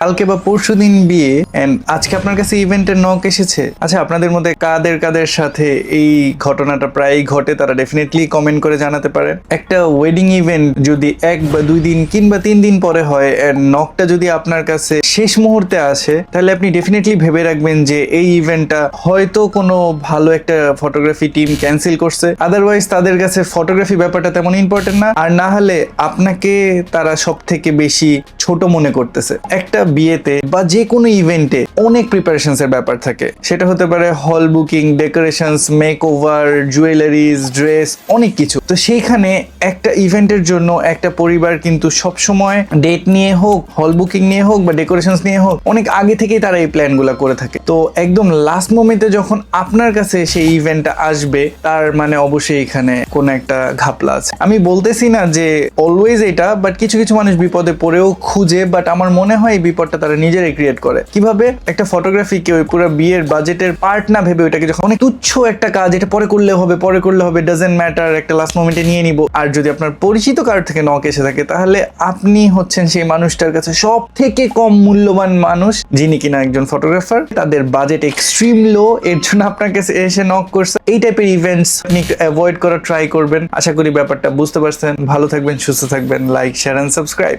কালকে বা পরশুদিন বিয়ে এন্ড আজকে আপনার কাছে ইভেন্টের নক এসেছে। আচ্ছা, আপনাদের মধ্যে কাদের কাদের সাথে এই ঘটনাটা প্রায়ই ঘটে তারা ডেফিনেটলি কমেন্ট করে জানাতে পারেন। একটা ওয়েডিং ইভেন্ট যদি 1 বা 2 দিন কিংবা 3 দিন পরে হয় এন্ড নকটা যদি আপনার কাছে শেষ মুহূর্তে আসে, তাহলে আপনি ডেফিনেটলি ভেবে রাখবেন যে এই ইভেন্টটা হয়তো কোনো ভালো একটা ফটোগ্রাফি টিম ক্যান্সেল করছে। আদারওয়াইজ তাদের কাছে ফটোগ্রাফি ব্যাপারটা তেমন ইম্পর্টেন্ট না, আর না হলে আপনাকে তারা সব থেকে বেশি ছোট মনে করতেছে। একটা বিয়েতে বা যে কোনো ইভেন্টে অনেক প্রিপারেশনস এর ব্যাপার থাকে। সেটা হতে পারে হল booking, decorations, make over, jewelleries, dress, অনেক কিছু। তো সেইখানে একটা ইভেন্টের জন্য একটা পরিবার কিন্তু সব সময় ডেট নিয়ে হোক, হল বুকিং নিয়ে হোক বা ডেকোরেশনস নিয়ে হোক, অনেক আগে থেকেই তারা এই প্ল্যানগুলো করে থাকে। তো একদম লাস্ট মোমেন্টে যখন আপনার কাছে সেই ইভেন্টটা আসবে, তার মানে অবশ্যই এখানে কোনো একটা ঘাপলা আছে। আমি বলতেছি না যে অলওয়েজ এটা, বাট কিছু কিছু মানুষ বিপদে পড়েও খুঁজে, বাট আমার মনে হয় এই বিপদটা তারা নিজেরাই ক্রিয়েট করে। কিভাবে? একটা ফটোগ্রাফিকে ওই পুরো বিয়ের বাজেটের পার্ট না ভেবে ওইটাকে যখন অনেক তুচ্ছ একটা কাজ, এটা পরে করলে হবে, ডাজেন্ট ম্যাটার, একটা লাস্ট মোমেন্টে নিয়ে নিব। আর যদি আপনার পরিচিত কারোর থেকে নক এসে থাকে, তাহলে আপনি হচ্ছেন সেই মানুষটার কাছে সব থেকে কম মূল্যবান মানুষ, যিনি কিনা একজন ফটোগ্রাফার। তাদের বাজেট এক্সট্রিম লো, এর জন্য আপনার কাছে এসে নক করছে। এই টাইপের ইভেন্টস আপনি একটু অ্যাভয়েড করার ট্রাই করবেন। আশা করি ব্যাপারটা বুঝতে পারছেন। ভালো থাকবেন, সুস্থ থাকবেন। Like, share and subscribe.